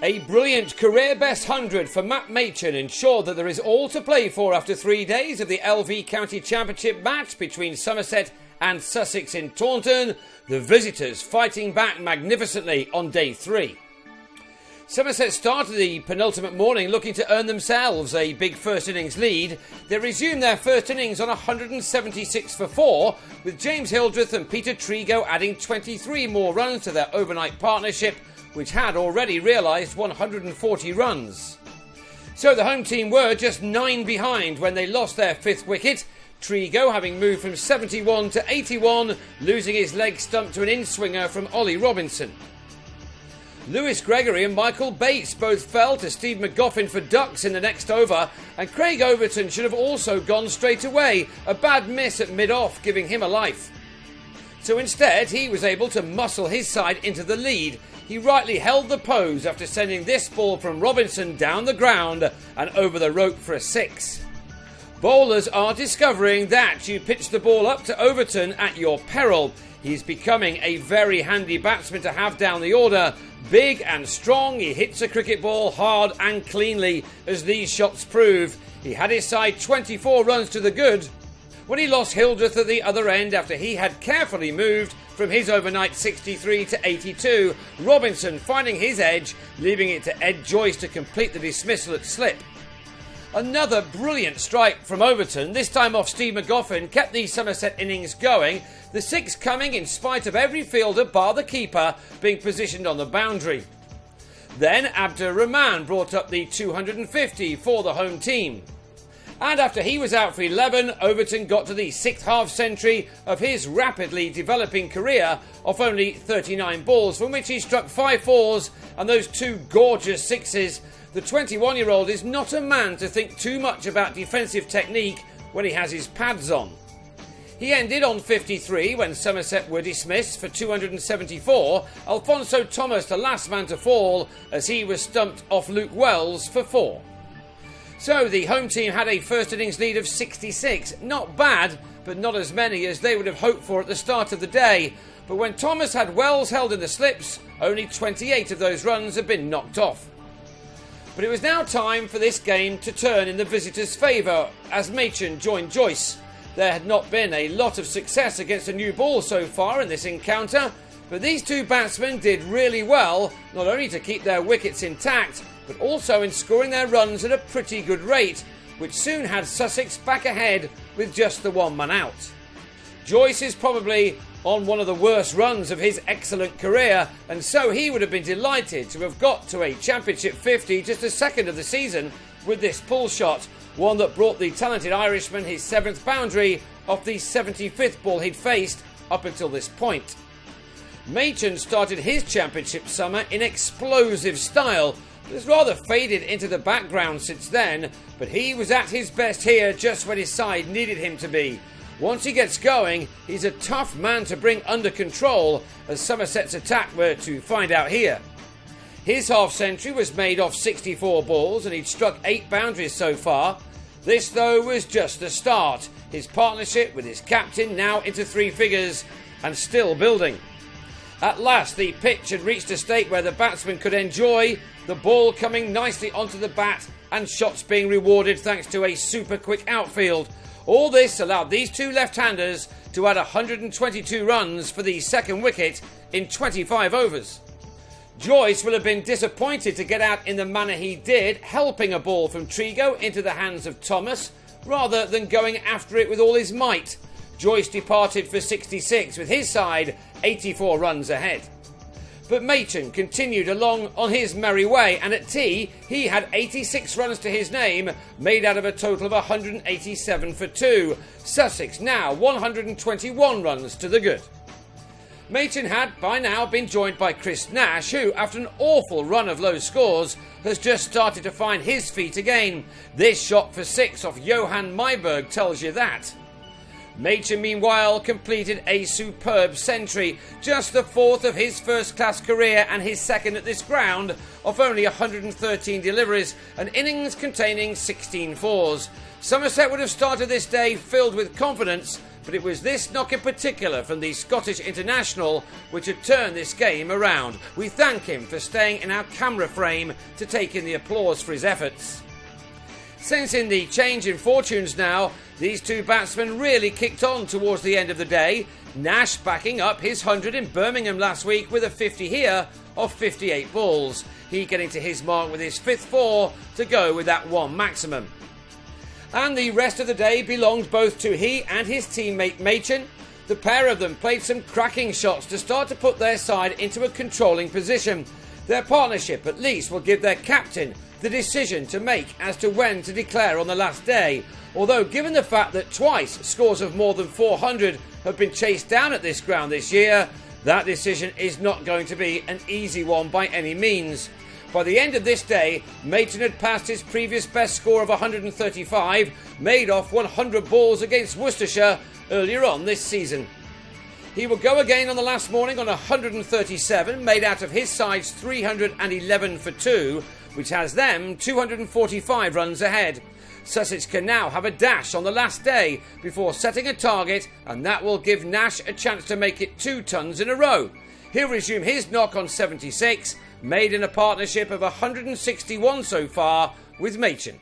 A brilliant career best 100 for Matt Machin ensured that there is all to play for after 3 days of the LV County Championship match between Somerset and Sussex in Taunton, the visitors fighting back magnificently on day 3. Somerset started the penultimate morning looking to earn themselves a big first innings lead. They resumed their first innings on 176 for 4, with James Hildreth and Peter Trigo adding 23 more runs to their overnight partnership, which had already realised 140 runs. So the home team were just 9 behind when they lost their 5th wicket, Trigo having moved from 71 to 81, losing his leg stump to an in-swinger from Ollie Robinson. Lewis Gregory and Michael Bates both fell to Steve McGoffin for ducks in the next over, and Craig Overton should have also gone straight away, a bad miss at mid-off giving him a life. So instead he was able to muscle his side into the lead. He rightly held the pose after sending this ball from Robinson down the ground and over the rope for a 6. Bowlers are discovering that you pitch the ball up to Overton at your peril. He's becoming a very handy batsman to have down the order. Big and strong, he hits a cricket ball hard and cleanly, as these shots prove. He had his side 24 runs to the good when he lost Hildreth at the other end after he had carefully moved from his overnight 63 to 82, Robinson finding his edge, leaving it to Ed Joyce to complete the dismissal at slip. Another brilliant strike from Overton, this time off Steve McGoffin, kept the Somerset innings going, the 6 coming in spite of every fielder bar the keeper being positioned on the boundary. Then Abdur Rahman brought up the 250 for the home team. And after he was out for 11, Overton got to the 6th half-century of his rapidly developing career off only 39 balls, from which he struck 5 fours and those 2 gorgeous 6s. The 21-year-old is not a man to think too much about defensive technique when he has his pads on. He ended on 53 when Somerset were dismissed for 274, Alfonso Thomas the last man to fall as he was stumped off Luke Wells for 4. So the home team had a first innings lead of 66. Not bad, but not as many as they would have hoped for at the start of the day. But when Thomas had Wells held in the slips, only 28 of those runs had been knocked off. But it was now time for this game to turn in the visitors' favour as Machin joined Joyce. There had not been a lot of success against a new ball so far in this encounter, but these 2 batsmen did really well, not only to keep their wickets intact, but also in scoring their runs at a pretty good rate, which soon had Sussex back ahead with just the 1 man out. Joyce is probably on one of the worst runs of his excellent career, and so he would have been delighted to have got to a Championship 50, just the 2nd of the season, with this pull shot, one that brought the talented Irishman his 7th boundary off the 75th ball he'd faced up until this point. Machin started his Championship summer in explosive style, but has rather faded into the background since then, but he was at his best here just when his side needed him to be. Once he gets going, he's a tough man to bring under control, as Somerset's attack were to find out here. His half-century was made off 64 balls and he'd struck 8 boundaries so far. This, though, was just the start. His partnership with his captain now into 3 figures and still building. At last, the pitch had reached a state where the batsman could enjoy the ball coming nicely onto the bat and shots being rewarded thanks to a super quick outfield. All this allowed these 2 left-handers to add 122 runs for the 2nd wicket in 25 overs. Joyce will have been disappointed to get out in the manner he did, helping a ball from Trigo into the hands of Thomas, rather than going after it with all his might. Joyce departed for 66 with his side 84 runs ahead. But Machin continued along on his merry way, and at tea he had 86 runs to his name, made out of a total of 187 for 2. Sussex now 121 runs to the good. Machin had by now been joined by Chris Nash, who, after an awful run of low scores, has just started to find his feet again. This shot for 6 off Johan Myberg tells you that. Machin, meanwhile, completed a superb century, just the 4th of his first-class career and his 2nd at this ground, of only 113 deliveries, and innings containing 16 fours. Somerset would have started this day filled with confidence, but it was this knock in particular from the Scottish international which had turned this game around. We thank him for staying in our camera frame to take in the applause for his efforts. Sensing the change in fortunes now, these two batsmen really kicked on towards the end of the day. Nash backing up his 100 in Birmingham last week with a 50 here of 58 balls. He getting to his mark with his 5th 4 to go with that one maximum. And the rest of the day belonged both to he and his teammate Machen. The pair of them played some cracking shots to start to put their side into a controlling position. Their partnership at least will give their captain the decision to make as to when to declare on the last day. Although given the fact that twice scores of more than 400 have been chased down at this ground this year, that decision is not going to be an easy one by any means. By the end of this day, Machen had passed his previous best score of 135, made off 100 balls against Worcestershire earlier on this season. He will go again on the last morning on 137, made out of his side's 311 for 2, which has them 245 runs ahead. Sussex can now have a dash on the last day before setting a target, and that will give Nash a chance to make it 2 tons in a row. He'll resume his knock on 76, made in a partnership of 161 so far with Machen.